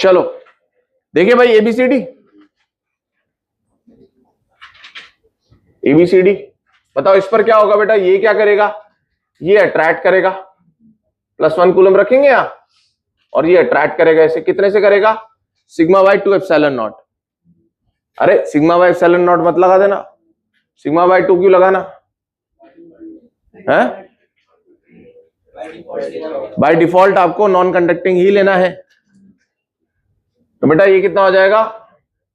चलो देखिए भाई एबीसीडी, एबीसीडी बताओ इस पर क्या होगा बेटा, ये क्या करेगा, ये अट्रैक्ट करेगा, +1 कूलम रखेंगे यहां, और ये अट्रैक्ट करेगा, इसे कितने से करेगा, सिग्मा बाय 2 एप्सिलॉन नॉट। अरे सिग्मा बाय एप्सिलॉन नॉट मत लगा देना, सिग्मा बाय 2 क्यों लगाना है, बाय डिफॉल्ट आपको नॉन कंडक्टिंग ही लेना है। तो बेटा ये कितना हो जाएगा,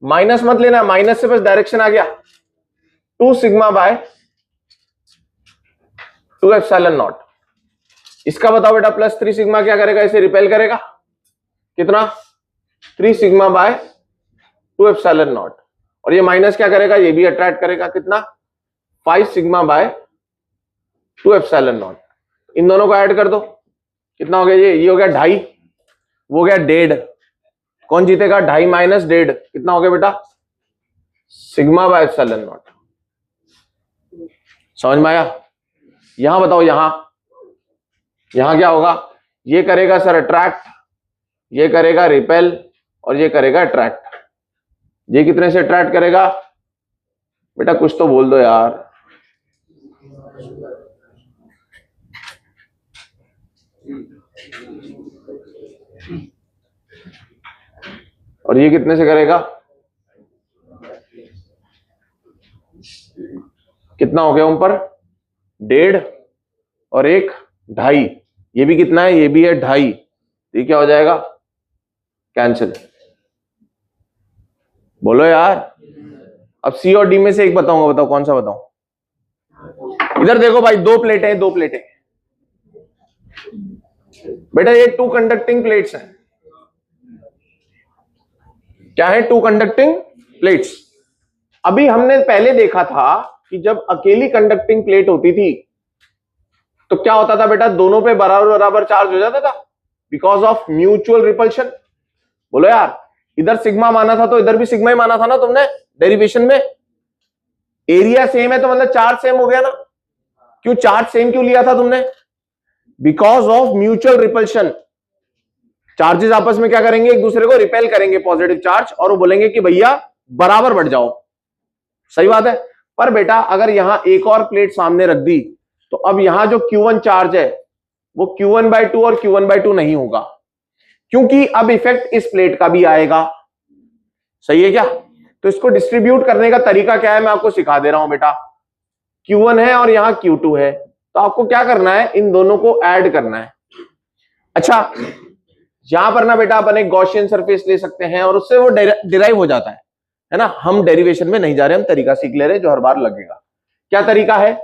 माइनस मत लेना, माइनस से बस डायरेक्शन आ गया, 2 सिग्मा बाय 2 एप्सिलॉन नॉट। इसका बताओ बेटा +3 सिग्मा क्या करेगा, इसे रिपेल करेगा, कितना 3 सिग्मा बाय 2 एप्सिलॉन नॉट, और ये माइनस क्या करेगा, ये भी अट्रैक्ट करेगा, कितना 5 सिग्मा बाय 2 एप्सिलॉन नॉट। इन दोनों को ऐड कर दो, कितना हो गया, ये हो गया 2.5, वो हो गया 1.5, कौन जीतेगा, 2.5 माइनस 1.5 कितना हो गया बेटा, सिग्मा बाय एप्सिलॉन नॉट। समझ में आया। यहां बताओ, यहां क्या होगा, ये करेगा सर अट्रैक्ट, ये करेगा रिपेल, और ये करेगा अट्रैक्ट। ये कितने से अट्रैक्ट करेगा बेटा, कुछ तो बोल दो यार, और ये कितने से करेगा, कितना हो गया ऊपर 1.5 और 1 2.5, ये भी कितना है, ये भी है 2.5, ये क्या हो जाएगा, कैंसिल। बोलो यार। अब सी और डी में से एक बताऊंगा, बताओ कौन सा बताऊं। इधर देखो भाई, 2 प्लेटें, 2 प्लेटें बेटा, ये 2 कंडक्टिंग प्लेट्स हैं, क्या है, 2 कंडक्टिंग प्लेट्स। अभी हमने पहले देखा था कि जब अकेली कंडक्टिंग प्लेट होती थी तो क्या होता था बेटा, दोनों पे बराबर बराबर चार्ज हो जाता था बिकॉज ऑफ म्यूचुअल रिपल्शन। बोलो यार, इधर सिग्मा माना था तो इधर भी सिग्मा ही माना था ना तुमने डेरिवेशन में। एरिया सेम है तो मतलब चार्ज सेम हो गया ना, क्यों चार्ज सेम क्यों लिया था तुमने, because of mutual repulsion. Charges आपस में क्या करेंगे, एक दूसरे को रिपेल करेंगे पॉजिटिव चार्ज, और वो बोलेंगे कि भैया बराबर बढ़ जाओ। सही बात है। पर बेटा अगर यहां एक और प्लेट सामने रख दी तो अब यहां जो Q1 चार्ज है वो Q1/2 और Q1/2 नहीं होगा, क्योंकि अब इफेक्ट इस प्लेट का भी आएगा। सही है क्या। तो इसको डिस्ट्रीब्यूट करने का तरीका क्या है, मैं आपको सिखा दे रहा हूं बेटा। Q1 है और यहां Q2 है, तो आपको क्या करना है, इन दोनों को ऐड करना है। अच्छा, यहां पर ना बेटा अपन एक गॉसियन सरफेस ले सकते हैं और उससे वो डिराइव हो जाता है ना। हम डेरिवेशन में नहीं जा रहे, हम तरीका सीख ले रहे हैं जो हर बार लगेगा। क्या तरीका है,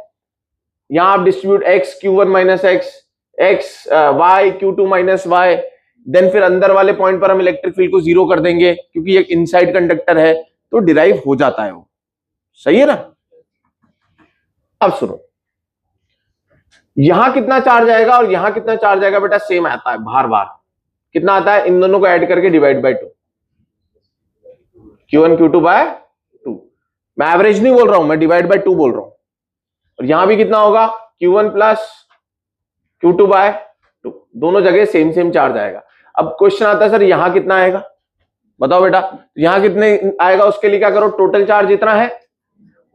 यहां आप distribute x Q1 minus x, x y Q2 minus y, then फिर अंदर वाले पॉइंट पर हम इलेक्ट्रिक फील्ड को 0 कर देंगे क्योंकि एक इनसाइड कंडक्टर है, तो डिराइव हो जाता है वो। सही है ना। अब सुनो, यहां कितना चार्ज आएगा और यहां कितना चार्ज आएगा बेटा, सेम आता है बार बार। कितना आता है, इन दोनों को ऐड करके divide by 2, Q1 Q2 bye 2। मैं एवरेज नहीं बोल रहा हूं, मैं डिवाइड बाय 2 बोल रहा हूं। और यहां भी कितना होगा, Q1 प्लस Q2 बाय 2, दोनों जगह सेम सेम चार्ज आएगा। अब क्वेश्चन आता है सर यहां कितना आएगा, बताओ बेटा। यहां कितने आएगा, उसके लिए क्या करो, टोटल चार्ज इतना है,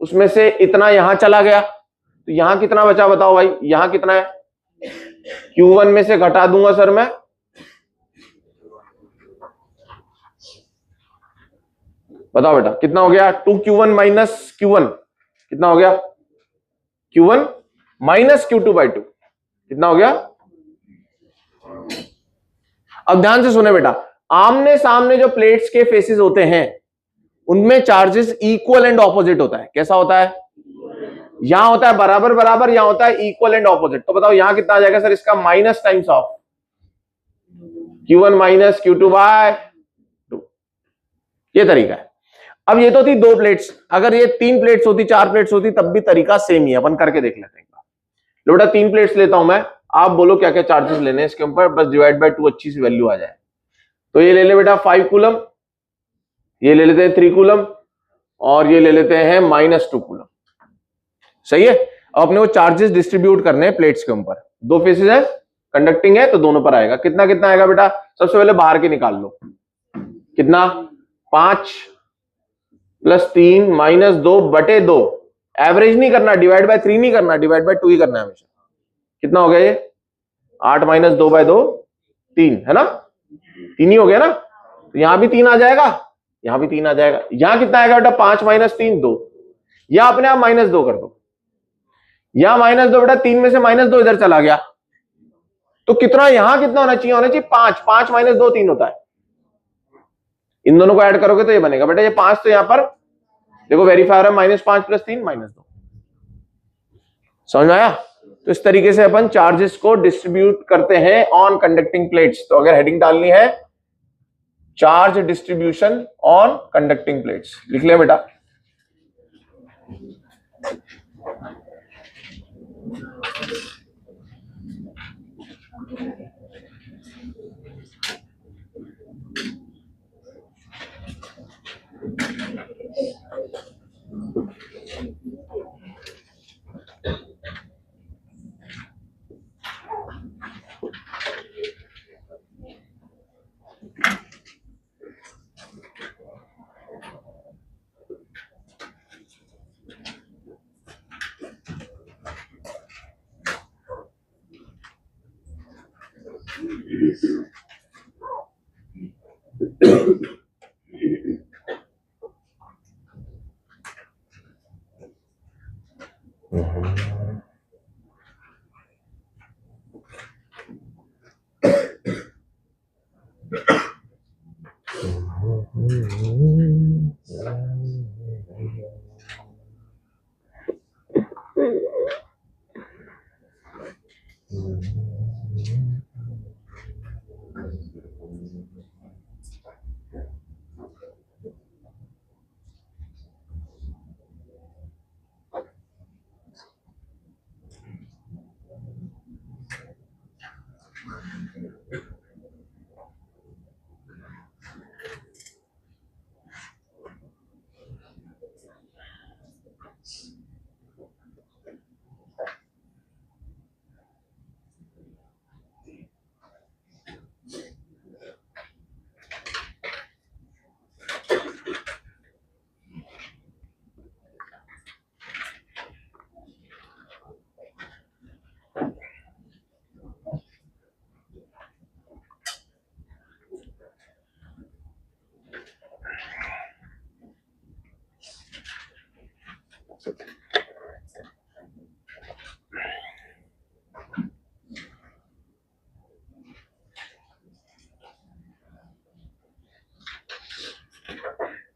उसमें से इतना यहां चला गया, तो यहां कितना बचा बताओ भाई, यहां कितना है, Q1 में से घटा दूंगा सर मैं, बताओ बेटा कितना हो गया, 2Q1 माइनस Q1 कितना हो गया, Q1 माइनस Q2/2 कितना हो गया। अब ध्यान से सुने बेटा, आमने सामने जो प्लेट्स के फेसेस होते हैं उनमें चार्जेस इक्वल एंड ऑपोजिट होता है। कैसा होता है, यहां होता है बराबर बराबर, यहां होता है इक्वल एंड ऑपोजिट। तो बताओ यहां कितना आ जाएगा सर, इसका minus times of Q1 minus Q2/2, ये तरीका है। अब ये तो थी 2 प्लेट्स, अगर ये 3 प्लेट्स होती, 4 प्लेट्स होती, तब भी तरीका सेम ही है, अपन करके देख लेते हैं। लो बेटा 3 प्लेट्स लेता हूं मैं, आप बोलो क्या क्या चार्जेस लेने हैं इसके ऊपर, बस डिवाइड बाय 2 अच्छी सी वैल्यू आ जाए। तो ये ले ले बेटा 5 कूलम, ये ले लेते हैं 3 कूलम, और ये ले लेते हैं -2 कूलम। सही है। अब अपने को चार्जेस डिस्ट्रीब्यूट करने हैं प्लेट्स के ऊपर, 2 फेसेस है, कंडक्टिंग है तो दोनों पर आएगा। कितना कितना आएगा बेटा, सबसे पहले बाहर के निकाल लो, कितना 5 + 3 - 2 बटे 2, एवरेज नहीं करना, डिवाइड बाय 3 नहीं करना, डिवाइड बाय 2 ही करना है हमेशा। कितना हो गया ये 8 - 2/2 3 है ना, 3 ही हो गया ना। तो यहां भी 3 आ जाएगा, यहां भी 3 आ जाएगा। यहां कितना आएगा बेटा 5 - 3 2, या अपने आप -2 कर दो, यहां -2 बेटा 3 में से -2 इधर चला गया, तो कितना यहां कितना होना चाहिए, होना चाहिए 5, 5 - 2 3 होता है। इन दोनों को ऐड करोगे तो ये बनेगा बेटा, ये 5 तो यहां पर देखो वेरीफायर है, -5 + 3 -2। समझ में आया? तो इस तरीके से अपन चार्जेस को डिस्ट्रीब्यूट करते हैं ऑन कंडक्टिंग प्लेट्स। तो अगर हेडिंग डालनी है charge distribution on conducting plates, लिख ले बेटा।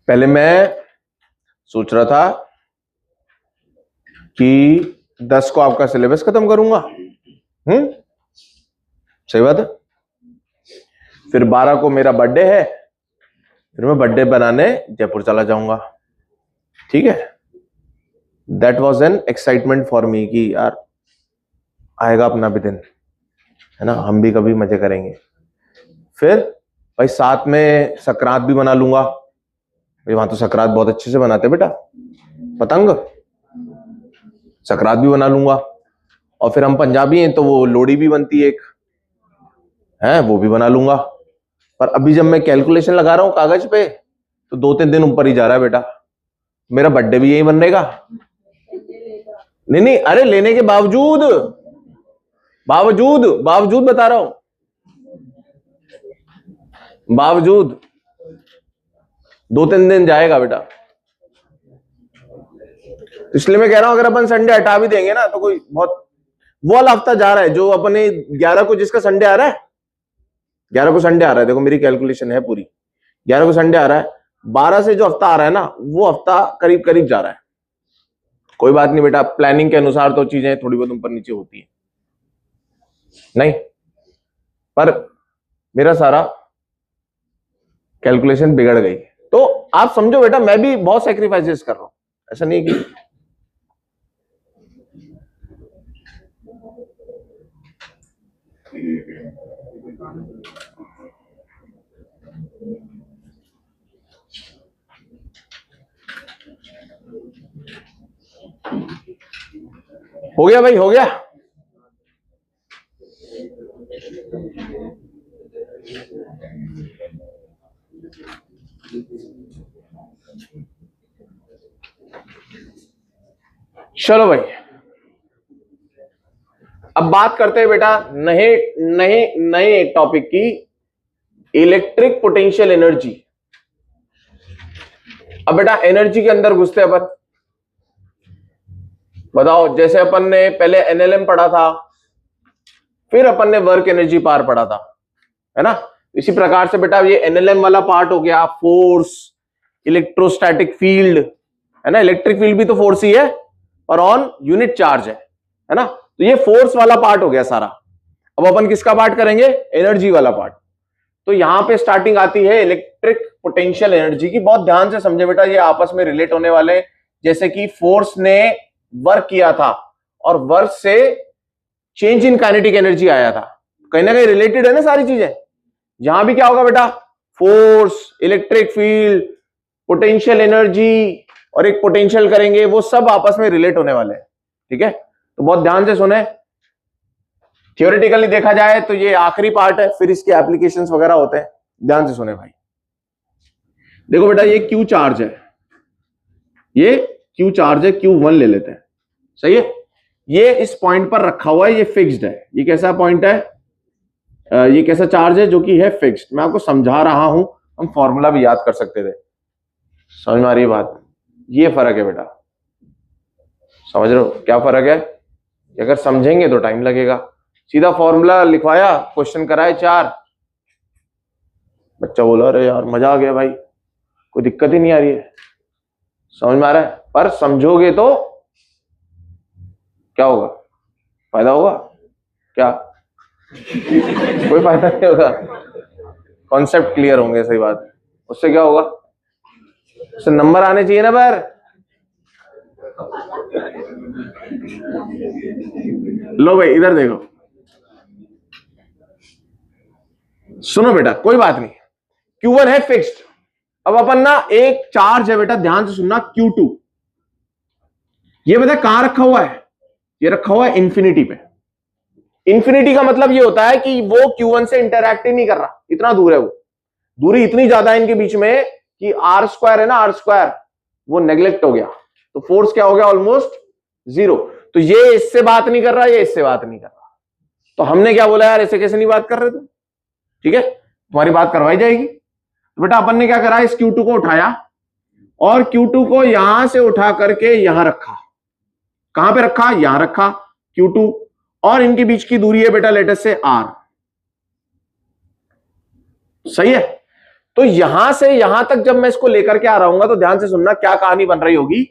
पहले मैं सोच रहा था कि 10 को आपका सिलेबस खत्म करूंगा, सही बात है। फिर 12 को मेरा बर्थडे है, फिर मैं बर्थडे बनाने जयपुर चला जाऊंगा, ठीक है। That was an excitement for me कि यार आएगा अपना भी दिन, है ना, हम भी कभी मजे करेंगे। फिर भाई साथ में सकरात भी बना लूंगा, वहां तो सकरात बहुत अच्छे से बनाते बेटा, पतंग सकरात भी बना लूंगा। और फिर हम पंजाबी हैं तो वो लोहड़ी भी बनती है एक, है वो भी बना लूंगा। पर अभी जब मैं कैलकुलेशन लगा रहा हूं कागज पे तो 2-3 दिन ऊपर ही जा रहा है बेटा, मेरा बर्थडे भी यही बनेगा। नहीं नहीं, अरे लेने के बावजूद बावजूद बावजूद बता रहा हूं, बावजूद 2-3 दिन जाएगा बेटा। इसलिए मैं कह रहा हूं अगर अपन संडे हटा भी देंगे ना तो कोई बहुत, वो वाला हफ्ता जा रहा है जो अपने 11 को जिसका संडे आ रहा है, 11 को संडे आ रहा है, देखो मेरी कैलकुलेशन है पूरी, 11 को संडे आ रहा है, 12 से जो हफ्ता आ रहा है ना वो हफ्ता करीब करीब जा रहा है। कोई बात नहीं बेटा, प्लानिंग के अनुसार तो चीजें थोड़ी बहुत ऊपर नीचे होती है, नहीं पर मेरा सारा कैलकुलेशन बिगड़ गई। तो आप समझो बेटा मैं भी बहुत सैक्रिफाइसेस कर रहा हूं, ऐसा नहीं कि हो गया भाई, हो गया। चलो भाई, अब बात करते हैं बेटा नए नए नए टॉपिक की, इलेक्ट्रिक पोटेंशियल एनर्जी। अब बेटा एनर्जी के अंदर घुसते अपन। बताओ, जैसे अपन ने पहले एनएलएम पढ़ा था, फिर अपन ने वर्क एनर्जी पावर पढ़ा था, है ना। इसी प्रकार से बेटा ये एनएलएम वाला पार्ट हो गया फोर्स, इलेक्ट्रोस्टैटिक फील्ड, है ना। इलेक्ट्रिक फील्ड भी तो फोर्स ही है और ऑन यूनिट चार्ज है ना। तो ये फोर्स वाला पार्ट हो गया सारा। अब अपन किसका पार्ट करेंगे? एनर्जी वाला पार्ट। तो यहां पे स्टार्टिंग आती है इलेक्ट्रिक पोटेंशियल एनर्जी की। बहुत ध्यान से समझे बेटा, ये आपस में रिलेट होने वाले। जैसे कि फोर्स ने वर्क किया था और वर्क से चेंज इन काइनेटिक एनर्जी आया था, कहीं ना कहीं रिलेटेड है ना सारी चीजें। यहां भी क्या होगा बेटा? Force, electric field, potential energy और एक पोटेंशियल करेंगे, वो सब आपस में रिलेट होने वाले हैं। ठीक है, तो बहुत ध्यान से सुने। थियोरेटिकली देखा जाए तो ये आखिरी पार्ट है, फिर इसके एप्लीकेशंस वगैरह होते हैं। ध्यान से सुने भाई। देखो बेटा, ये क्यू चार्ज है, ये क्यू चार्ज है, Q1 ले लेते हैं। सही है, ये इस पॉइंट पर रखा हुआ है, ये फिक्स्ड है। ये कैसा पॉइंट है? ये कैसा चार्ज है जो कि है फिक्स्ड। मैं आपको समझा रहा हूं, हम फॉर्मूला भी याद कर सकते थे। समझ में आ रही है बात? ये फर्क है बेटा, समझ रहे हो क्या फर्क है? अगर समझेंगे तो टाइम लगेगा। सीधा फॉर्मूला लिखवाया, क्वेश्चन कराए 4, बच्चा बोला अरे यार मजा आ गया भाई, कोई दिक्कत ही नहीं आ रही है। समझ में आ रहा है? पर समझोगे तो क्या होगा? फायदा होगा क्या? कोई फायदा नहीं होगा। कॉन्सेप्ट क्लियर होंगे, सही बात है। उससे क्या होगा? उससे नंबर आने चाहिए ना बाहर। लो भाई इधर देखो, सुनो बेटा, कोई बात नहीं। Q1 है फिक्स्ड। अब अपन ना एक चार्ज है बेटा, ध्यान से सुनना, Q2। ये बेटा कहां रखा हुआ है? ये रखा हुआ है इंफिनिटी पे। इंफिनिटी का मतलब ये होता है कि वो Q1 से इंटरैक्ट ही नहीं कर रहा, इतना दूर है वो। दूरी इतनी ज्यादा है इनके बीच में कि आर स्क्वायर है ना, आर स्क्वायर वो नेग्लेक्ट हो गया। तो फोर्स क्या हो गया? ऑलमोस्ट 0। तो ये इससे बात नहीं कर रहा, ये इससे बात नहीं कर रहा। तो हमने क्या बोला यार, ऐसे कैसे नहीं बात कर रहे तुम? ठीक है, तुम्हारी बात करवाई जाएगी। तो बेटा अपन ने क्या करा, इस Q2 को उठाया और Q2 को यहां से उठा करके यहां रखा। कहां पे रखा? यहां रखा Q2, और इनके बीच की दूरी है बेटा लेटर से R। सही है। तो यहां से यहां तक जब मैं इसको लेकर के आ रहा हूं तो ध्यान से सुनना क्या कहानी बन रही होगी।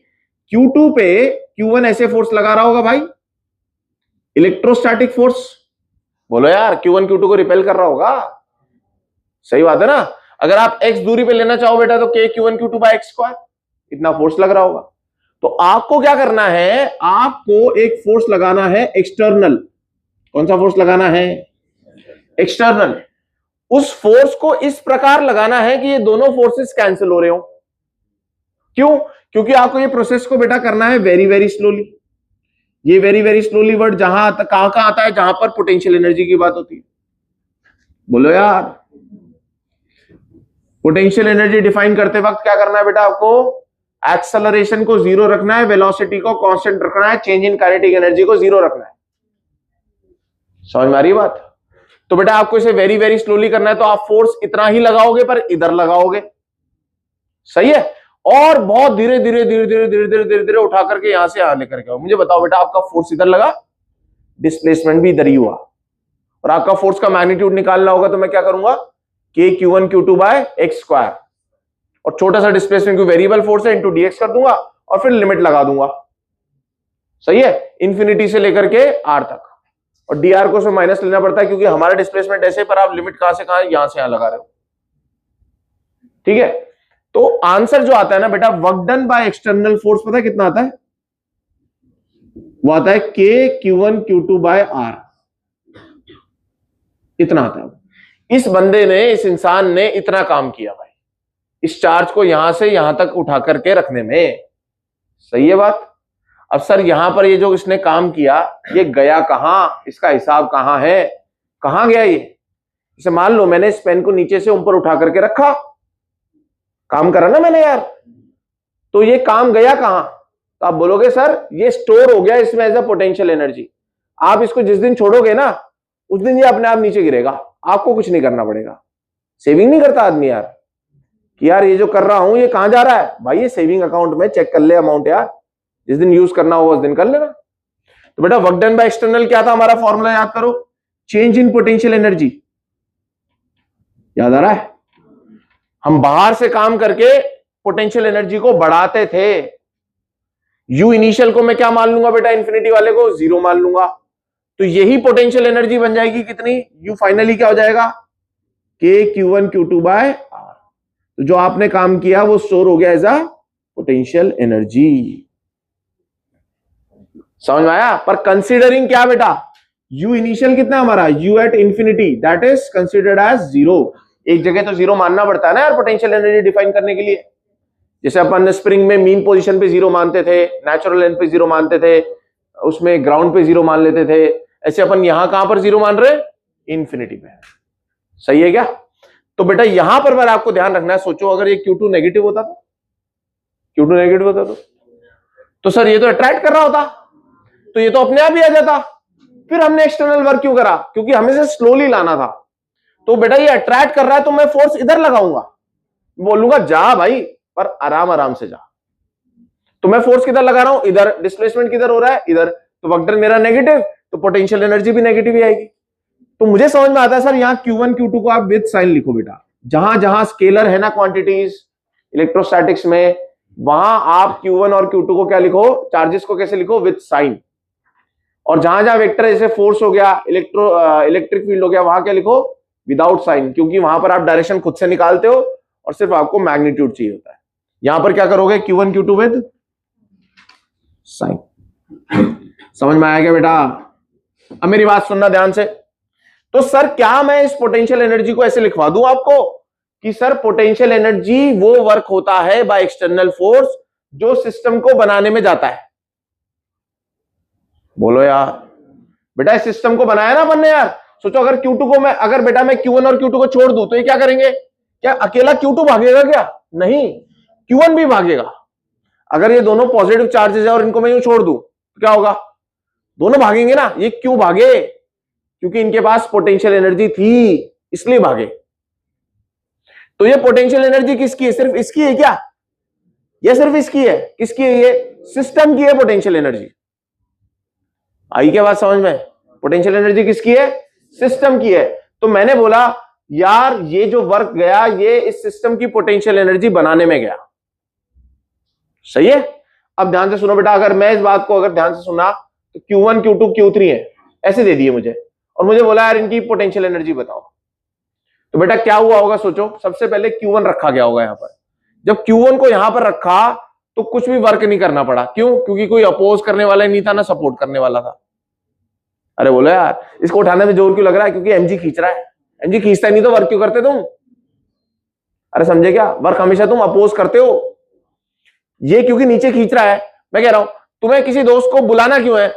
Q2 पे Q1 ऐसे फोर्स लगा रहा होगा भाई, इलेक्ट्रोस्टैटिक फोर्स। बोलो यार, Q1 Q2 को रिपेल कर रहा होगा। सही बात है ना। अगर आप x दूरी पे लेना चाहो बेटा तो k Q1 Q2 by x square, इतना फोर्स लग रहा होगा। तो आपको क्या करना है? आपको एक फोर्स लगाना है एक्सटर्नल। कौन सा फोर्स लगाना है? एक्सटर्नल। उस फोर्स को इस प्रकार लगाना है कि ये दोनों फोर्सेस कैंसिल हो रहे हो। क्यों? क्योंकि आपको ये प्रोसेस को बेटा करना है वेरी वेरी स्लोली। ये वेरी वेरी स्लोली वर्ड जहां कहां आता है? जहां पर पोटेंशियल एनर्जी की बात होती है। बोलो यार, पोटेंशियल एनर्जी डिफाइन करते वक्त क्या करना है बेटा? आपको एक्सेलरेशन को 0 रखना है, वेलोसिटी को कांस्टेंट रखना है, चेंज इन काइनेटिक एनर्जी को 0 रखना है। समझ में आ रही है बात? तो बेटा आपको इसे वेरी वेरी स्लोली करना है, तो आप फोर्स इतना ही लगाओगे पर इधर लगाओगे। सही है। और बहुत धीरे धीरे धीरे धीरे धीरे धीरे धीरे धीरे उठा करके यहां से यहां लेकर के आओ। मुझे बताओ बेटा, आपका फोर्स इधर लगा, डिस्प्लेसमेंट भी इधर ही हुआ, और आपका फोर्स का मैग्नीट्यूड निकालना होगा तो मैं क्या करूंगा? k Q1 Q2 by x square, और छोटा सा डिस्प्लेसमेंट क्योंकि वेरिएबल फोर्स है, इंटू dx कर दूंगा और फिर लिमिट लगा दूंगा। सही है, इंफिनिटी से लेकर के r तक, और dr को से माइनस लेना पड़ता है क्योंकि हमारा डिस्प्लेसमेंट ऐसे, पर आप लिमिट कहां से कहां, यहां से यहां लगा रहे हो। ठीक है, तो आंसर जो आता है ना बेटा, work done by external force, पता है कितना आता है? वो आता है k Q1 Q2 by r, इतना आता है। इस बंदे ने, इस इंसान ने इतना काम किया भाई, इस चार्ज को यहां से यहां तक उठा करके रखने में। सही है बात? अब सर यहां पर ये जो इसने काम किया, ये गया कहां? इसका हिसाब कहां है? कहां गया ये? जैसे मान लो मैंने इस पेन को नीचे से ऊपर उठा करके रखा, काम करा ना मैंने यार। तो ये काम गया कहां? तो आप बोलोगे सर ये स्टोर हो गया इसमें एज अ पोटेंशियल एनर्जी। आप इसको जिस दिन छोड़ोगे ना उस दिन ये अपने आप नीचे गिरेगा, आपको कुछ नहीं करना पड़ेगा। सेविंग नहीं करता आदमी यार कि यार ये जो कर रहा हूं ये कहां जा रहा है, भाई ये सेविंग अकाउंट में चेक कर ले अमाउंट यार, जिस दिन यूज करना होगा उस दिन कर लेना। तो बेटा वर्क डन बाय एक्सटर्नल क्या था हमारा फॉर्मूला याद करो, चेंज इन पोटेंशियल एनर्जी। याद आ रहा है? हम बाहर से काम करके पोटेंशियल एनर्जी को बढ़ाते थे। यू इनिशियल को मैं क्या मान लूंगा बेटा, इन्फिनिटी वाले को 0 मान लूंगा, तो यही पोटेंशियल एनर्जी बन जाएगी कितनी, यू फाइनली क्या हो जाएगा, के Q1 Q2 बाय आर। तो जो आपने काम किया वो स्टोर हो गया एज अ पोटेंशियल एनर्जी। समझ में आया? पर कंसीडरिंग क्या बेटा, यू इनिशियल कितना हमारा, U at infinity, that is considered as 0। एक जगह तो 0 मानना पड़ता है ना यार पोटेंशियल एनर्जी डिफाइन करने के लिए। जैसे अपन स्प्रिंग में मीन पोजीशन पे 0 मानते थे, नेचुरल लेंथ पे 0 मानते थे, उसमें ग्राउंड पे 0 मान लेते थे, ऐसे अपन यहां कहां पर 0 मान रहे, इंफिनिटी पे। सही है क्या? तो बेटा यहां पर आपको ध्यान रखना है, सोचो अगर ये Q2 नेगेटिव होता तो, Q2 नेगेटिव होता तो सर ये तो अट्रैक्ट कर रहा होता, तो ये तो अपने आप ही आ जाता। फिर हमने एक्सटर्नल वर्क क्यों करा, क्योंकि हमें से स्लोली लाना था। तो बेटा ये अट्रैक्ट कर रहा है तो मैं फोर्स इधर लगाऊंगा, बोलूंगा जा भाई पर आराम आराम से जा। तो मैं फोर्स किधर लगा रहा हूं, इधर। डिस्प्लेसमेंट किधर हो रहा है, इधर। तो वर्क डन मेरा नेगेटिव, तो पोटेंशियल एनर्जी भी नेगेटिव ही आएगी। तो मुझे समझ में आता है सर यहां Q1 Q2 को आप विद साइन लिखो बेटा। जहां जहां स्केलर है ना क्वांटिटीज इलेक्ट्रोस्टैटिक्स में, वहां आप Q1 और Q2 को क्या लिखो, चार्जेस को कैसे लिखो, विद साइन। और जहां जहां वेक्टर जैसे फोर्स हो गया, इलेक्ट्रिक फील्ड हो गया, वहां क्या लिखो, विदाउट साइन, क्योंकि वहां पर आप डायरेक्शन खुद से निकालते हो और सिर्फ आपको मैग्नीट्यूड चाहिए होता है। यहां पर क्या करोगे, Q1 Q2 विद साइन। समझ में आया क्या बेटा? अब मेरी बात सुनना ध्यान से। तो सर क्या मैं इस पोटेंशियल एनर्जी को ऐसे लिखवा दूं आपको कि सर पोटेंशियल एनर्जी वो वर्क होता है बाय एक्सटर्नल फोर्स जो सिस्टम को बनाने में जाता है। बोलो यार, बेटा इस सिस्टम को बनाया ना अपन ने यार। सोचो अगर Q2 को मैं, अगर बेटा मैं Q1 और Q2 को छोड़ दूं तो ये क्या करेंगे, क्या अकेला Q2 भागेगा क्या? नहीं, Q1 भी भागेगा। अगर ये दोनों पॉजिटिव चार्जेस है और इनको मैं यूं छोड़ दूं तो क्या होगा, दोनों भागेंगे ना। ये क्यों भागे, क्योंकि इनके पास पोटेंशियल एनर्जी थी इसलिए भागे। तो ये पोटेंशियल एनर्जी किसकी है, सिर्फ इसकी है क्या? ये सिर्फ इसकी है, किसकी है, ये सिस्टम की है पोटेंशियल एनर्जी। आई क्या बात समझ में? पोटेंशियल एनर्जी किसकी है, सिस्टम की है। तो मैंने बोला यार ये जो वर्क गया ये इस सिस्टम की पोटेंशियल एनर्जी बनाने में गया। सही है? अब ध्यान से सुनो बेटा, अगर मैं इस बात को अगर ध्यान से सुना तो Q1 Q2 Q3 है ऐसे दे दिए मुझे, और मुझे बोला यार इनकी पोटेंशियल एनर्जी बताओ। तो बेटा क्या हुआ होगा सोचो, सबसे पहले Q1 रखा गया होगा यहां पर। जब Q1 को यहां पर रखा तो कुछ भी वर्क नहीं करना पड़ा। क्यों? क्योंकि कोई अपोज करने वाला नहीं था ना सपोर्ट करने वाला था। अरे बोलो यार इसको उठाने में जोर क्यों लग रहा है, क्योंकि mg खींच रहा है। mg खींचता नहीं तो वर्क क्यों करते तुम? अरे समझे क्या, वर्क हमेशा तुम अपोज करते हो। ये क्योंकि नीचे खींच रहा है। मैं कह रहा हूं तुम्हें किसी दोस्त को बुलाना क्यों है,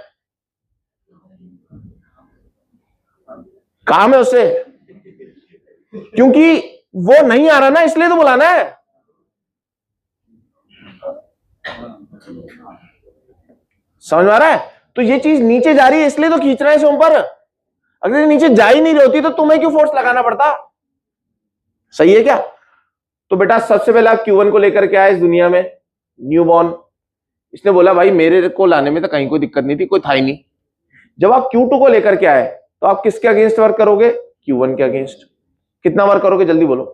काम है उससे, क्योंकि वो नहीं आ रहा ना इसलिए तो बुलाना है। समझ में आ रहा है? तो ये चीज नीचे जा रही है इसलिए तो खींच रहा है इसे ऊपर। अगर ये नीचे जा ही नहीं रही होती तो तुम्हें क्यों फोर्स लगाना पड़ता? सही है क्या? तो बेटा सबसे पहले आप Q1 को लेकर के आए इस दुनिया में, न्यूबॉर्न। इसने बोला भाई मेरे को लाने में तो कहीं कोई दिक्कत नहीं थी, कोई था ही नहीं। जब आप Q2 को लेकर के आए तो आप किसके अगेंस्ट वर्क करोगे, Q1 के अगेंस्ट। कितना वर्क करोगे जल्दी बोलो,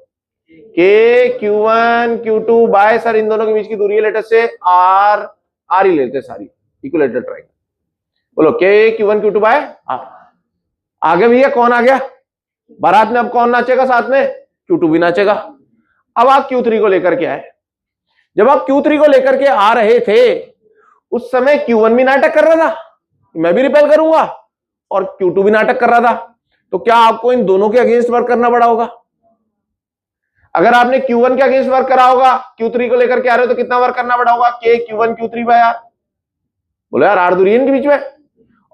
के Q1 Q2 बाय, सर इन दोनों के बीच की दूरी है लेटर से R ही लेते सारी, इक्विलेटरल ट्रायंगल। बोलो के Q1 Q2 बाय R। आगे भैया कौन आ गया बारात में, अब कौन नाचेगा साथ में, Q2 भी नाचेगा। अब आप Q3 को लेकर के आए। जब आप Q3 को लेकर के आ रहे थे उस समय Q1 भी नाटक कर रहा था, मैं भी रिपेल करूंगा, और Q2 भी नाटक कर रहा था। तो क्या आपको इन दोनों के अगेंस्ट वर्क करना पड़ा होगा? अगर आपने Q1 के अगेंस्ट वर्क करा होगा, Q3 को लेकर के आ रहे हो तो कितना वर्क करना पड़ा होगा, के Q1 Q3 बाय R। बोलो यार R दूरी है इनके बीच में।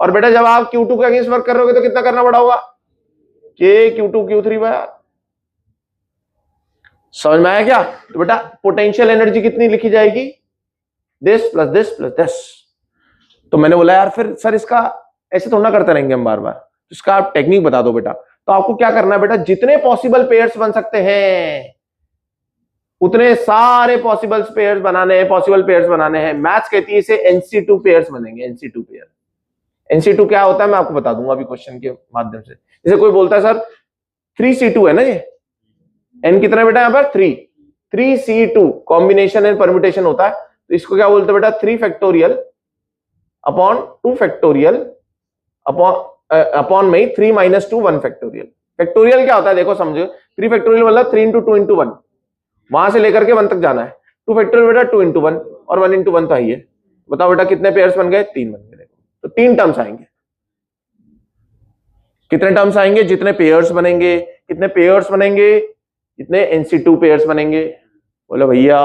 और बेटा जब आप Q2 के अगेंस्ट वर्क कर रहे होगे तो कितना करना पड़ा होगा, के Q2 Q3 बाय R। समझ में आया क्या? तो बेटा पोटेंशियल एनर्जी कितनी लिखी जाएगी? This plus this plus this. तो मैंने बोला यार फिर सर इसका ऐसे थोड़ा करते रहेंगे हम बार बार, तो इसका आप टेक्निक बता दो बेटा। तो आपको क्या करना है बेटा, जितने पॉसिबल पेयर्स बन सकते हैं उतने सारे पॉसिबल पेयर्स बनाने हैं। मैथ्स कहती है इसे NC2 पेयर्स बनेंगे, NC2 पेयर। NC2 क्या होता है मैं आपको बता दूंगा अभी क्वेश्चन के माध्यम से। जैसे कोई बोलता है सर 3C2 है ना, ये n कितना बेटा यहाँ पर 3C2 कॉम्बिनेशन एंड परम्यूटेशन होता है, तो इसको क्या बोलते हैं बेटा 3 फैक्टोरियल अपॉन 2 फैक्टोरियल अपॉन में 3 - 2 1 फैक्टोरियल। फैक्टोरियल क्या होता है देखो समझो, 3 फैक्टोरियल मतलब 3 × 2 × 1, वहां से लेकर के 1 तक जाना है। 2 फैक्टोरियल बेटा 2 × 1 और 1 × 1 तो है। बताओ बेटा कितने पेयर्स बन गए? 3 बन गए। तो 3 टर्म्स आएंगे। कितने टर्म्स आएंगे? जितने पेयर्स बनेंगे। कितने पेयर्स बनेंगे? कितने NC2 पेयर्स बनेंगे। बोलो भैया,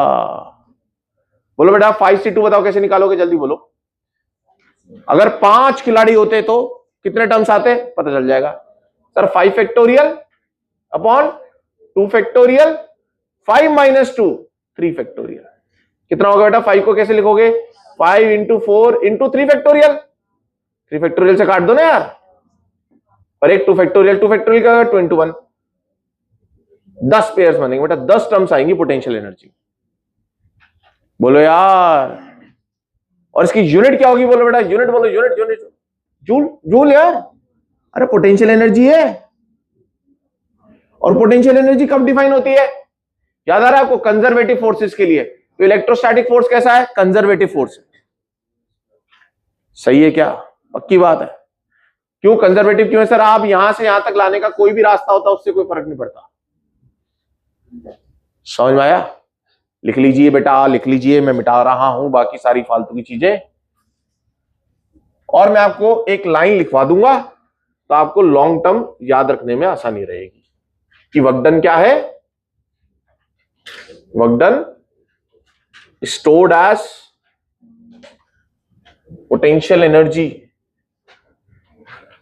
बोलो बेटा 5C2 बताओ कैसे निकालोगे, जल्दी बोलो। अगर 5 खिलाड़ी होते तो कितने टर्म्स आते पता चल जाएगा sir. 5 factorial upon 2 factorial 5 - 2 3 factorial. कितना होगा बेटा? 5 को कैसे लिखोगे? 5 × 4 × 3 फैक्टोरियल। 3 फैक्टोरियल से काट दो ना यार, और एक 2 फैक्टोरियल का 2 × 1 10 पेयर्स बनेंगे बेटा, 10 टर्म्स आएंगी पोटेंशियल एनर्जी। बोलो यार, और इसकी यूनिट क्या होगी? बोलो बेटा यूनिट, बोलो यूनिट। जूल, जूल यार। अरे पोटेंशियल एनर्जी है, और पोटेंशियल एनर्जी कब डिफाइन होती है? याद आ रहा है आपको? कंजर्वेटिव फोर्सेस के लिए। तो इलेक्ट्रोस्टैटिक फोर्स कैसा है? Conservative force. सही है क्या? पक्की बात है। क्यों कंजर्वेटिव क्यों है सर? आप यहां से यहां तक लाने का कोई भी रास्ता होता उससे कोई फर्क नहीं पड़ता। समझ में आया? लिख लीजिए बेटा, लिख लीजिए, मैं मिटा रहा हूं बाकी सारी फालतू की चीजें, और मैं आपको एक लाइन लिखवा दूंगा तो आपको लॉन्ग टर्म याद रखने में आसानी रहेगी कि वर्क डन क्या है। Work done stored as potential energy,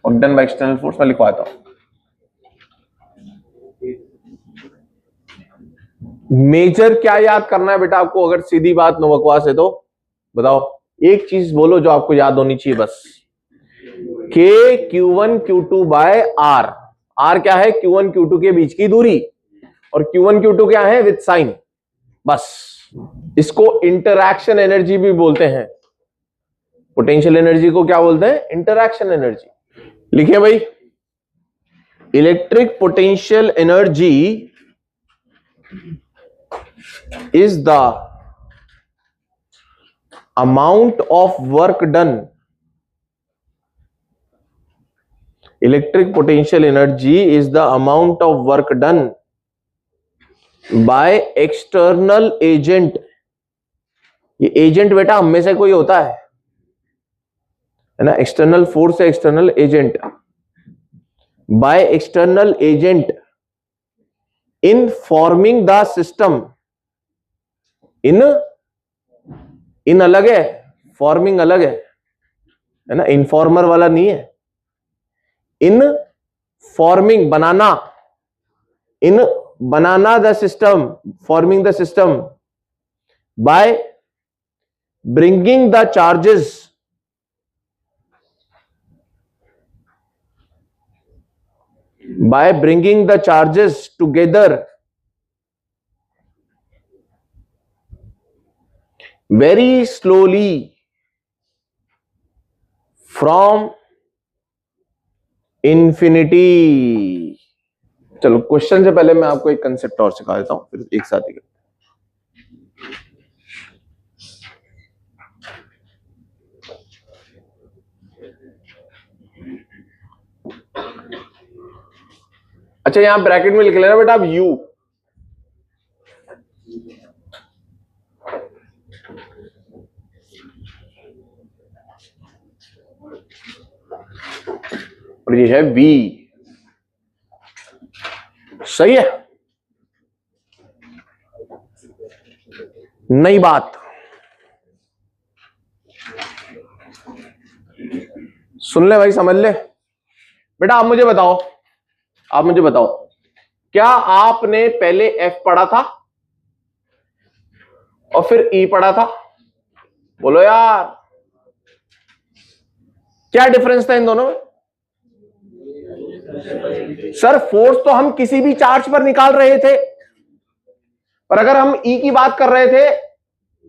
work done by external force. मैं लिखवाता हूं। मेजर क्या याद करना है बेटा आपको? अगर सीधी बात नो बकवास है तो बताओ, एक चीज बोलो जो आपको याद होनी चाहिए बस। K Q1 Q2 by R। R क्या है? Q1 Q2 के बीच की दूरी, और Q1 Q2 क्या है? With sign. बस इसको इंटरैक्शन एनर्जी भी बोलते हैं। पोटेंशियल एनर्जी को क्या बोलते हैं? Interaction energy. लिखिए भाई, electric potential energy is the amount of work done. Electric potential energy is the amount of work done by external agent. ये एजेंट बेटा हम में से कोई होता है ना? एक्सटर्नल फोर्स है, external agent. By external agent in forming the system. In अलग है, फॉर्मिंग अलग है ना, इनफॉर्मर वाला नहीं है। In forming banana, in banana the system, forming the system by bringing the charges, by bringing the charges together very slowly from infinity। चलो question से पहले मैं आपको एक कंसेप्ट और सिखा देता हूं, फिर एक साथ ही। अच्छा यहां ब्रैकेट में लिख लेना बेटा अब U। और ये है V। सही है? नई बात सुन ले भाई, समझ ले बेटा। आप मुझे बताओ क्या आपने पहले F पढ़ा था और फिर E पढ़ा था? बोलो यार, क्या डिफरेंस था इन दोनों में? सर फोर्स तो हम किसी भी चार्ज पर निकाल रहे थे, पर अगर हम E की बात कर रहे थे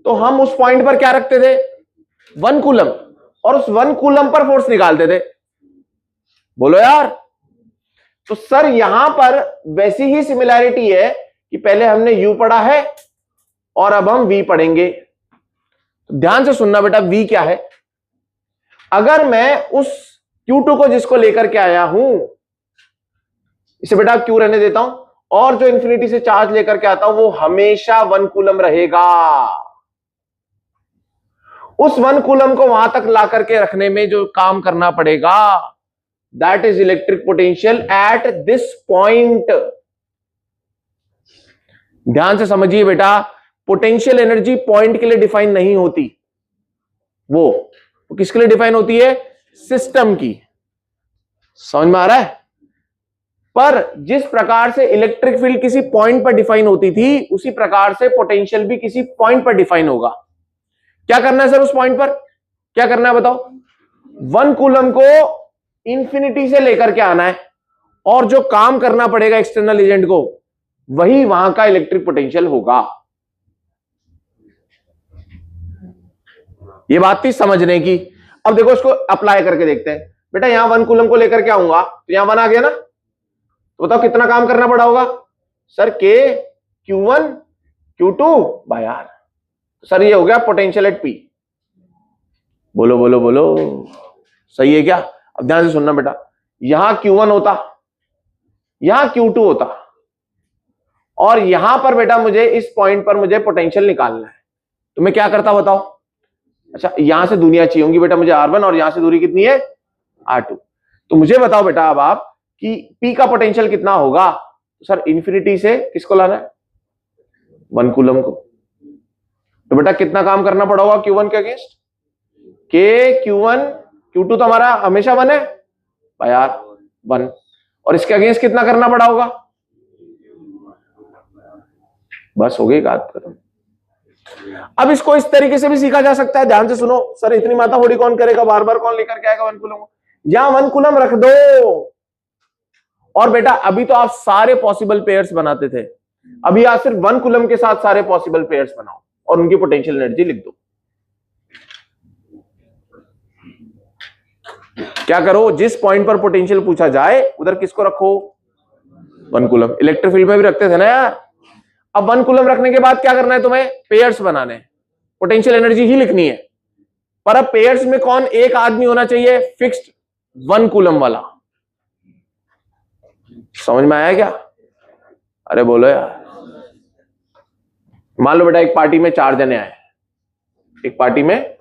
तो हम उस पॉइंट पर क्या रखते थे? 1 कूलम, और उस 1 कूलम पर फोर्स निकालते थे। बोलो यार। तो सर यहां पर वैसी ही सिमिलैरिटी है कि पहले हमने U पढ़ा है और अब हम V पढ़ेंगे। तो ध्यान से सुनना बेटा, V क्या है? अगर मैं उस Q2 को जिसको लेकर के आया हूं, इसे बेटा Q रहने देता हूं, और जो इंफिनिटी से चार्ज लेकर के आता हूं वो हमेशा 1 कूलम रहेगा। उस 1 कूलम को वहां तक ला करके रखने में जो काम करना पड़ेगा, that is electric potential at this point. ध्यान से समझिए बेटा, पोटेंशियल एनर्जी पॉइंट के लिए डिफाइन नहीं होती, वो किसके लिए डिफाइन होती है? सिस्टम की। समझ में आ रहा है? पर जिस प्रकार से इलेक्ट्रिक फील्ड किसी पॉइंट पर डिफाइन होती थी, उसी प्रकार से पोटेंशियल भी किसी पॉइंट पर डिफाइन होगा। क्या करना है सर उस पॉइंट पर? क्या करना है बताओ? 1 कूलम को इंफिनिटी से लेकर के आना है, और जो काम करना पड़ेगा एक्सटर्नल एजेंट को, वही वहां का इलेक्ट्रिक पोटेंशियल होगा। ये बात थी समझने की। अब देखो इसको अप्लाई करके देखते हैं। बेटा यहां 1 कूलम को लेकर के आऊंगा तो यहां 1 आ गया ना, तो बताओ कितना काम करना पड़ा होगा? Sir K Q1 Q2 by R। Sir ये हो गया पोटेंशियल एट P। बोलो बोलो बोलो, सही है क्या? अब ध्यान से सुनना बेटा, यहां Q1 होता, यहां Q2 होता, और यहां पर बेटा मुझे इस पॉइंट पर मुझे पोटेंशियल निकालना है, तो मैं क्या करता बताओ? अच्छा, यहां से दूरियां चाहिए होंगी बेटा मुझे R1, और यहां से दूरी कितनी है? R2। तो मुझे बताओ बेटा अब आप कि P का पोटेंशियल कितना होगा? सर इंफिनिटी से किसको लाना है? 1 कूलम को। तो बेटा कितना काम करना पड़ा होगा Q1 के अगेंस्ट? K Q1 Q2 तो हमारा हमेशा 1 है भाई यार, 1, और इसके अगेंस्ट कितना करना पड़ा होगा? बस हो गई बात खत्म। अब इसको इस तरीके से भी सीखा जा सकता है, ध्यान से सुनो। सर इतनी माथा होड़ी कौन करेगा, बार बार कौन लेकर के आएगा 1 कूलम को? यहां 1 कूलम रख दो, और बेटा अभी तो आप सारे पॉसिबल पेयर्स बनाते थे, अभी आप सिर्फ 1 कूलम के साथ सारे पॉसिबल पेयर्स बनाओ और उनकी पोटेंशियल एनर्जी लिख दो। क्या करो? जिस पॉइंट पर पोटेंशियल पूछा जाए उधर किसको रखो? 1 कूलम। इलेक्ट्रिक फील्ड में भी रखते थे ना यार। अब 1 कूलम रखने के बाद क्या करना है तुम्हें? पेयर्स बनाने, पोटेंशियल एनर्जी ही लिखनी है। पर अब पेयर्स में कौन एक आदमी होना चाहिए? फिक्स्ड 1 कूलम वाला। समझ में आया क्या? अरे बोलो यार। मान लो बेटा एक पार्टी में 4 जने आए, एक पार्टी में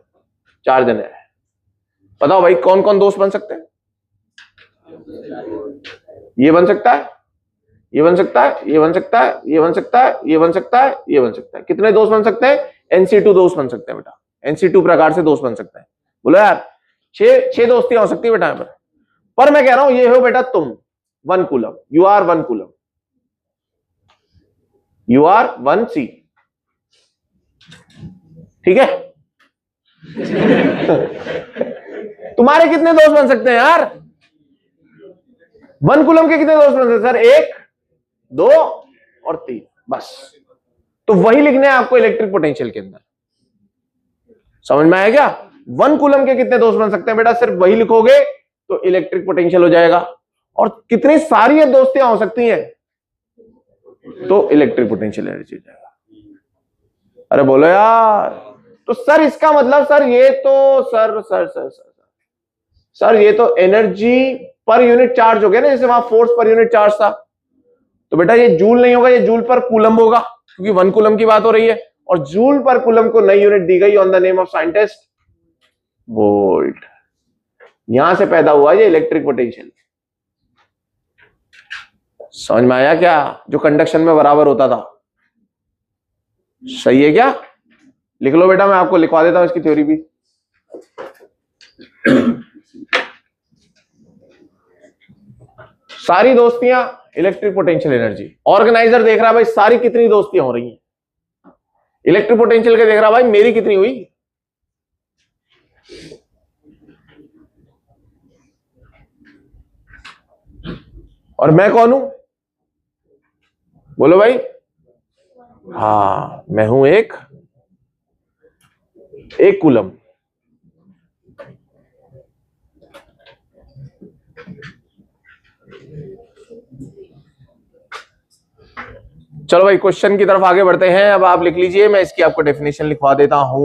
4 जने आए, बताओ भाई कौन कौन दोस्त बन सकते हैं? ये बन सकता है, ये बन सकता है, ये बन सकता है, ये बन सकता है, ये बन सकता है, ये बन सकता है। कितने दोस्त बन सकते हैं? NC2 दोस्त बन सकते हैं बेटा, NC2 प्रकार से दोस्त बन सकते हैं। बोलो यार, 6 दोस्तियां हो सकती है बेटा यहाँ पर मैं कह रहा हूं ये हो बेटा तुम 1 coulomb, you are 1 coulomb, you are 1C। ठीक है? तुम्हारे कितने दोस्त बन सकते हैं यार? 1 कूलम के कितने दोस्त बन सकते हैं सर? 1, 2 और 3, बस। तो वही लिखने हैं आपको इलेक्ट्रिक पोटेंशियल के अंदर। समझ में आया क्या? 1 कूलम के कितने दोस्त बन सकते हैं बेटा? सिर्फ वही लिखोगे तो इलेक्ट्रिक पोटेंशियल हो जाएगा। और कितनी सारी दोस्तियां हो सकती हैं तो इलेक्ट्रिक पोटेंशियल एनर्जी हो जाएगा। अरे बोलो यार। तो सर इसका मतलब सर ये तो सर ये तो एनर्जी पर यूनिट चार्ज हो गया ना, जैसे वहां फोर्स पर यूनिट चार्ज था। तो बेटा ये जूल नहीं होगा, ये जूल पर कूलम होगा, क्योंकि 1 कूलम की बात हो रही है, और जूल पर कूलम को नई यूनिट दी गई on the name of scientist volt. यहां से पैदा हुआ ये इलेक्ट्रिक पोटेंशियल। समझ में आया क्या? जो कंडक्शन में बराबर होता था। सही है क्या? लिख लो बेटा, मैं आपको लिखवा देता हूं इसकी थ्योरी भी। सारी दोस्तियां इलेक्ट्रिक पोटेंशियल एनर्जी। ऑर्गेनाइजर देख रहा है भाई सारी कितनी दोस्तियां हो रही हैं, इलेक्ट्रिक पोटेंशियल के देख रहा भाई मेरी कितनी हुई। और मैं कौन हूं, बोलो भाई। हाँ, मैं हूं एक कूलम। चलो भाई क्वेश्चन की तरफ आगे बढ़ते हैं। अब आप लिख लीजिए, मैं इसकी आपको डेफिनेशन लिखवा देता हूं।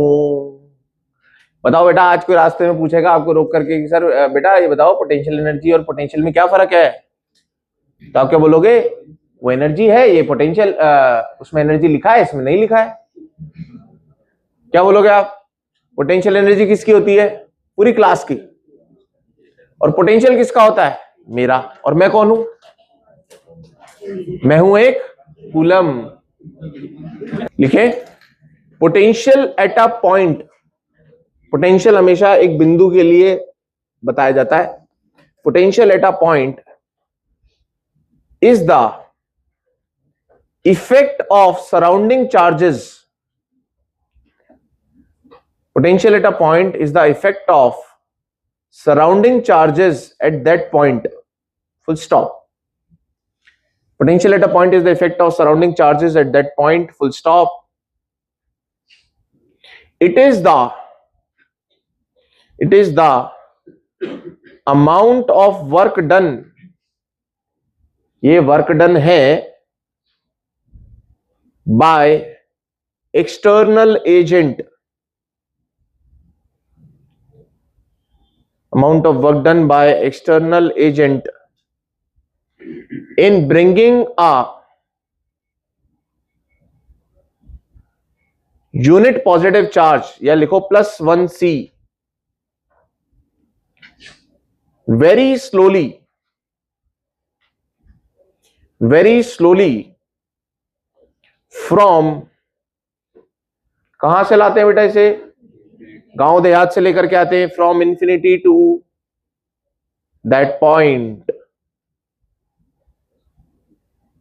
बताओ बेटा, आज कोई रास्ते में पूछेगा आपको रोक करके कि सर बेटा ये बताओ पोटेंशियल एनर्जी और पोटेंशियल में क्या फर्क है, तो आप क्या बोलोगे? वो एनर्जी है, ये पोटेंशियल, उसमें एनर्जी लिखा है, इसमें नहीं लिखा है। क्या बोलोगे आप? पोटेंशियल एनर्जी किसकी होती है? पूरी क्लास की। और पोटेंशियल किसका होता है? मेरा। और मैं कौन हूं? मैं हूं एक कूलम। लिखे, potential at a point. Potential हमेशा एक बिंदु के लिए बताया जाता है। Potential at a point is the effect of surrounding charges. Potential at a point is the effect of surrounding charges at that point. Full stop. Potential at a point is the effect of surrounding charges at that point. Full stop. It is the amount of work done. ये work done है bye external agent. Amount of work done by external agent in bringing a unit positive charge, या लिखो +1c, very slowly from, कहां से लाते हैं बेटा इसे? गांव देहात से लेकर के आते हैं। From infinity to that point,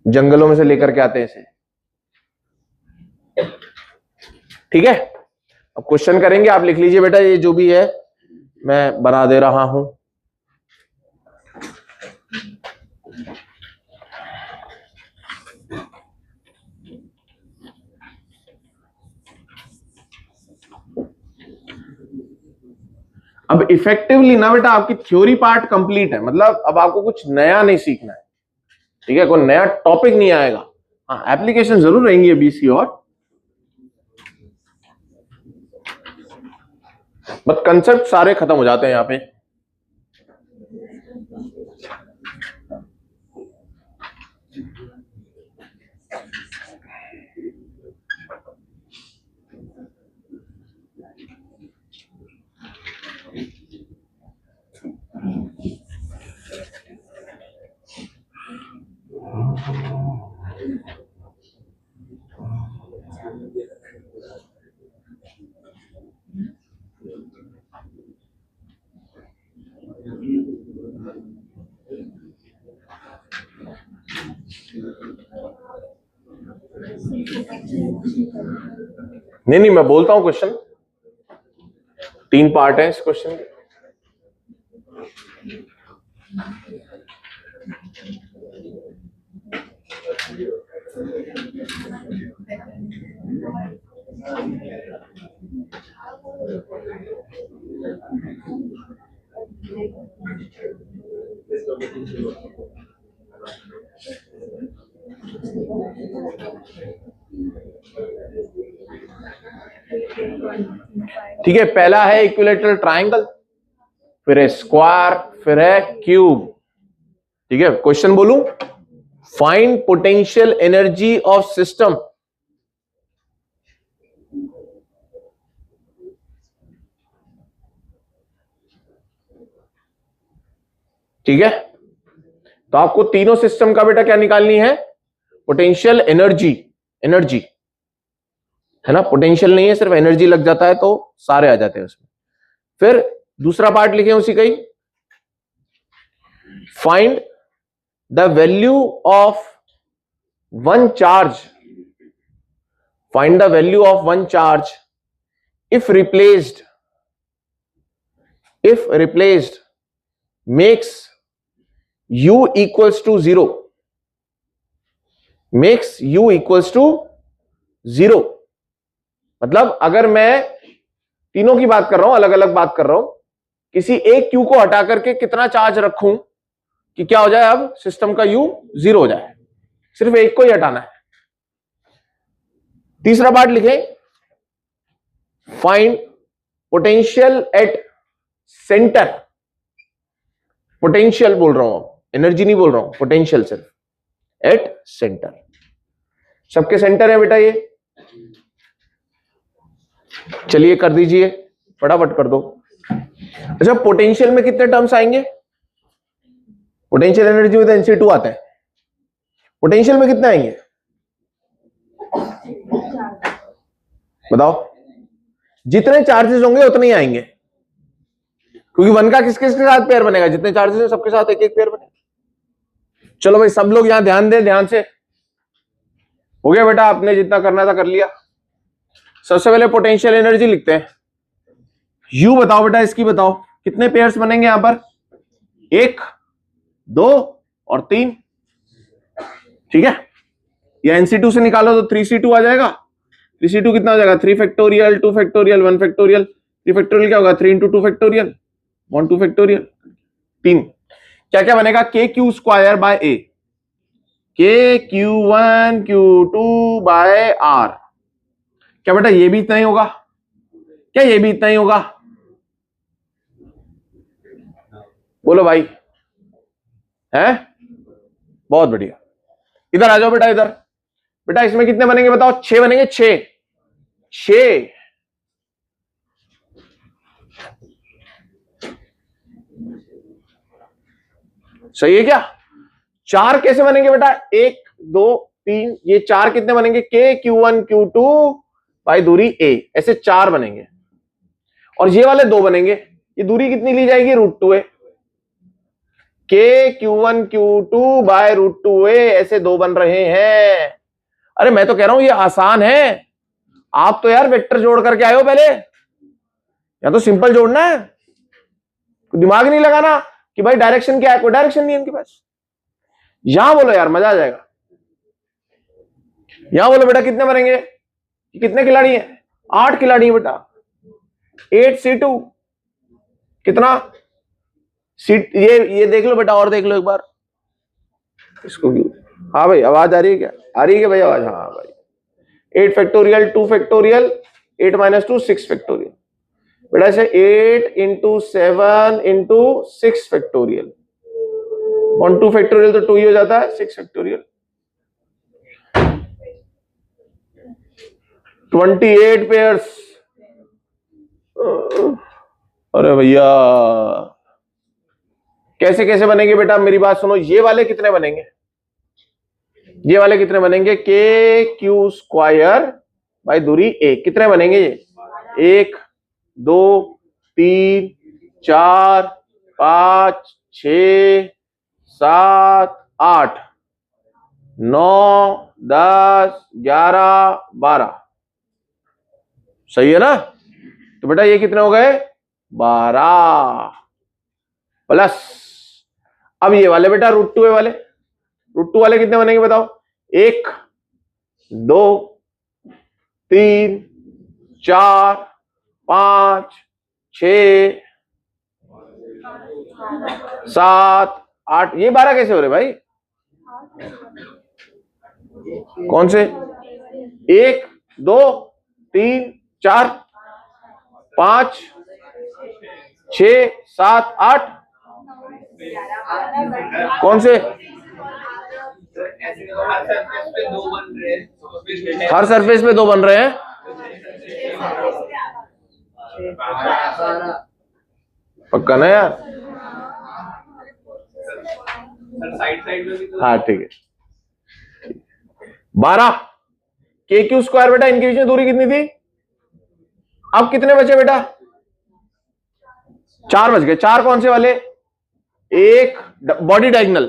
जंगलों में से लेकर के आते हैं इसे। ठीक है, अब क्वेश्चन करेंगे, आप लिख लीजिए बेटा, ये जो भी है मैं बना दे रहा हूं। अब इफेक्टिवली ना बेटा आपकी थ्योरी पार्ट कंप्लीट है, मतलब अब आपको कुछ नया नहीं सीखना है। ठीक है, कोई नया टॉपिक नहीं आएगा। हाँ, एप्लीकेशन जरूर रहेंगी अभी इसकी, और बट कंसेप्ट सारे खत्म हो जाते हैं यहां पे। नहीं, मैं बोलता हूं क्वेश्चन, 3 पार्ट है इस क्वेश्चन के। ठीक है, पहला है इक्विलैटरल ट्रायंगल, फिर है स्क्वायर, फिर है क्यूब। ठीक है, क्वेश्चन बोलूं, find potential energy of system. ठीक है, तो आपको तीनों सिस्टम का बेटा क्या निकालनी है? पोटेंशियल एनर्जी है ना, पोटेंशियल नहीं है, सिर्फ एनर्जी लग जाता है तो सारे आ जाते हैं उसमें। फिर दूसरा पार्ट लिखे उसी का ही, find the value of one charge, find the value of one charge if replaced makes u equals to 0, makes u equals to 0। मतलब अगर मैं तीनों की बात कर रहा हूं, अलग अलग बात कर रहा हूं, किसी एक q को हटा करके कितना चार्ज रखूं कि क्या हो जाए, अब सिस्टम का u 0 हो जाए, सिर्फ एक को ही हटाना है। तीसरा पार्ट लिखें, find potential at centre. Potential बोल रहा हूं, एनर्जी नहीं बोल रहा हूं, पोटेंशियल सिर्फ एट सेंटर। सबके सेंटर है बेटा ये, चलिए कर दीजिए, फटाफट कर दो। अच्छा, पोटेंशियल में कितने टर्म्स आएंगे? पोटेंशियल एनर्जी में तो NC2 आता है, पोटेंशियल में कितने आएंगे बताओ? जितने चार्जेस होंगे उतने ही आएंगे, क्योंकि वन का किस किस के साथ पेयर बनेगा, जितने चार्जेस हैं सबके साथ एक एक पेयर बनेगा। चलो भाई सब लोग यहां ध्यान दें, ध्यान से। हो गया बेटा, आपने जितना करना था कर लिया। सबसे पहले पोटेंशियल एनर्जी लिखते हैं। यू बताओ बेटा, इसकी बताओ कितने पेयर्स बनेंगे यहां पर? 1, 2 और 3, ठीक है। या NC2 से निकालो तो 3C2 आ जाएगा। 3C2 कितना हो जाएगा? 3 फैक्टोरियल, 2 फैक्टोरियल, 1 फैक्टोरियल। 3 फैक्टोरियल क्या होगा? 3 इंटू 2 फैक्टोरियल, 1 2 फैक्टोरियल, 3। क्या क्या बनेगा? KQ square by A, KQ1 Q2 by R। क्या बेटा ये भी इतना ही होगा? क्या ये भी इतना ही होगा? बोलो भाई, है? बहुत बढ़िया। इधर आ जाओ बेटा, इधर। बेटा इसमें कितने बनेंगे बताओ? 6 बनेंगे, 6। सही है क्या? 4 कैसे बनेंगे बेटा? 1 2 3, ये 4 कितने बनेंगे? KQ1 Q2 बाई दूरी A, ऐसे 4 बनेंगे। और ये वाले 2 बनेंगे, ये दूरी कितनी ली जाएगी? √2a। KQ1 Q2 bye √2a, ऐसे 2 बन रहे हैं। अरे मैं तो कह रहा हूं ये आसान है, आप तो यार वेक्टर जोड़ करके आए हो पहले, या तो सिंपल जोड़ना है, दिमाग नहीं लगाना कि भाई डायरेक्शन क्या है, कोई डायरेक्शन नहीं है इनके पास। यहां बोलो यार, मजा आ जाएगा। यहां बोलो बेटा कितने बनेंगे? कितने खिलाड़ी हैं? 8 खिलाड़ी बेटा। 8C2 कितना? ये देख लो बेटा, और देख लो एक बार इसको। हाँ भाई आवाज आ रही है क्या? आ रही है क्या भाई आवाज? हाँ भाई। 8 फैक्टोरियल, 2 फैक्टोरियल, 8 - 2 6 फैक्टोरियल। बेटा से 8 × 7 × 6 फैक्टोरियल, 1 2 फैक्टोरियल तो 2 ही हो जाता है, 6 फैक्टोरियल, 28 पेयर्स। अरे भैया कैसे कैसे बनेंगे बेटा? मेरी बात सुनो, ये वाले कितने बनेंगे? ये वाले कितने बनेंगे? KQ स्क्वायर बाई दूरी A, कितने बनेंगे ये? 1 2 3 4 5 6 7 8 9 10 11 12। सही है ना? तो बेटा ये कितने हो गए? 12 प्लस। अब ये वाले बेटा √2a वाले, √2 वाले कितने बनेंगे बताओ? 1 2 3 4 5 6 7 8। ये 12 कैसे हो रहे भाई? कौन से? 1 2 3 4 5 6 7 8। कौन से? हर सरफेस पे 2 बन रहे हैं। पक्का ना यार? हाँ ठीक है। 12 KQ स्क्वायर बेटा, इनके बीच में दूरी कितनी थी? अब कितने बचे बेटा? 4 बच गए। 4 कौन से वाले? एक बॉडी डायगोनल,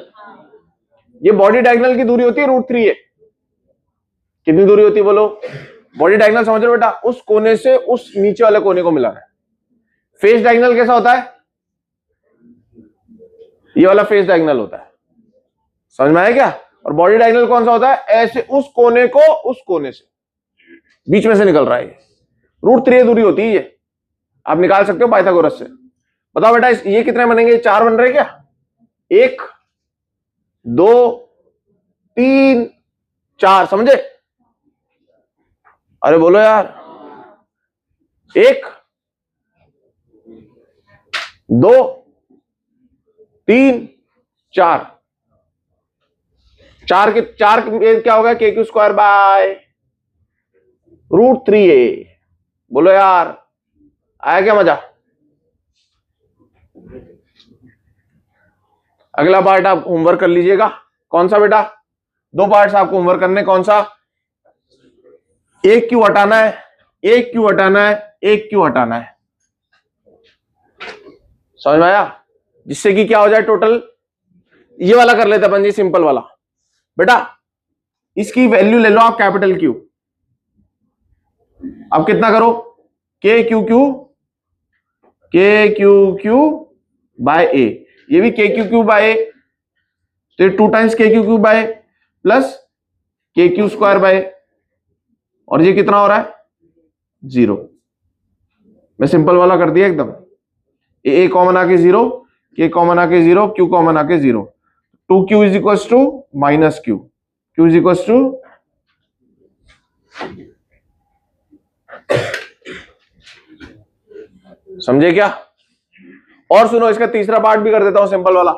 ये बॉडी डायगोनल की दूरी होती है √3 है। कितनी दूरी होती है बोलो? बॉडी डायगोनल समझ रहे हो बेटा? उस कोने से उस नीचे वाले कोने को मिलाना है। फेस डायगोनल कैसा होता है? ये वाला फेस डायगोनल होता है, समझ में आया क्या? और बॉडी डायगोनल कौन सा होता है? ऐसे उस कोने को उस कोने से बीच में से निकल रहा है। ये √3 दूरी होती है, ये आप निकाल सकते हो पाइथागोरस से। बताओ बेटा ये कितने बनेंगे? 4 बन रहे क्या? 1 2 3 4, समझे? अरे बोलो यार। 1 2 3 4, 4 के 4 क्या होगा? KQ² bye √3a। बोलो यार, आया क्या मजा? अगला पार्ट आप होमवर्क कर लीजिएगा। कौन सा बेटा? 2 पार्ट्स आपको होमवर्क करने। कौन सा? एक क्यू हटाना है, एक क्यू हटाना है, एक क्यू हटाना है। समझ में आया? जिससे कि क्या हो जाए टोटल। ये वाला कर लेते अपन जी, सिंपल वाला। बेटा इसकी वैल्यू ले लो आप कैपिटल क्यू। अब कितना करो? KQ by A. ये भी KQ बाय ए, तो 2 times KQ by plus KQ² by, और ये कितना हो रहा है? 0। मैं सिंपल वाला कर दिया एकदम। ए कॉमन आके 0, K कॉमन आके 0, Q कॉमन आके 0। 2Q is equals to minus Q, Q is equals to समझे क्या? और सुनो, इसका तीसरा पार्ट भी कर देता हूं, सिंपल वाला।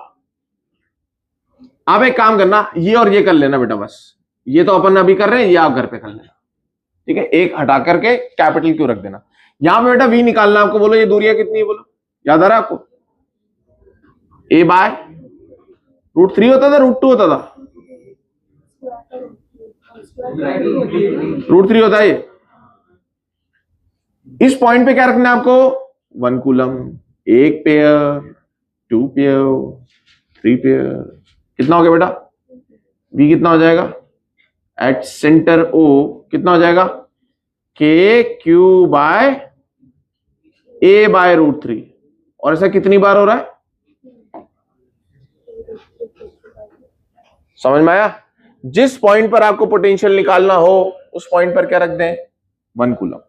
आप एक काम करना, ये और ये कर लेना बेटा बस। ये तो अपन अभी कर रहे हैं, ये आप घर पे कर लेना, ठीक है? एक हटा करके कैपिटल क्यू रख देना। यहां पे बेटा V निकालना आपको। बोलो ये दूरियां कितनी है? बोलो, याद आ रहा है आपको? A बाय √3 होता था, √2 होता था? √3 होता है ये। इस पॉइंट पे क्या रखना है आपको? 1 कूलम, 1 पेयर, 2 पेयर, 3 पेयर। कितना हो गया बेटा? V कितना हो जाएगा एट सेंटर O? कितना हो जाएगा? KQ by A by √3। और ऐसा कितनी बार हो रहा है? समझ में आया? जिस पॉइंट पर आपको पोटेंशियल निकालना हो उस पॉइंट पर क्या रख दें? 1 कूलम।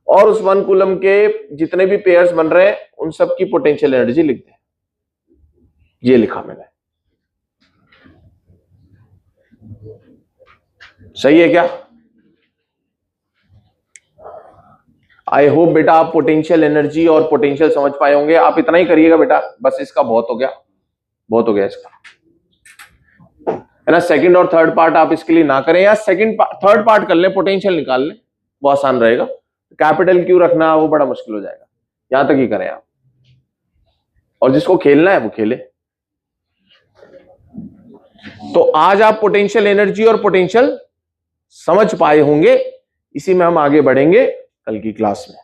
और उस 1 कूलम के जितने भी पेयर्स बन रहे हैं उन सब की पोटेंशियल एनर्जी लिख दें। ये लिखा मैंने, सही है क्या? आई होप बेटा आप पोटेंशियल एनर्जी और पोटेंशियल समझ पाए होंगे। आप इतना ही करिएगा बेटा, बस इसका बहुत हो गया, बहुत हो गया इसका, है ना? सेकंड और थर्ड पार्ट आप इसके लिए ना करें, या थर्ड पार्ट कर लें, पोटेंशियल निकाल लें, वो आसान रहेगा। कैपिटल क्यू रखना वो बड़ा मुश्किल हो जाएगा। यहां तक ही करें आप, और जिसको खेलना है वो खेले। तो आज आप पोटेंशियल एनर्जी और पोटेंशियल समझ पाए होंगे। इसी में हम आगे बढ़ेंगे कल की क्लास में।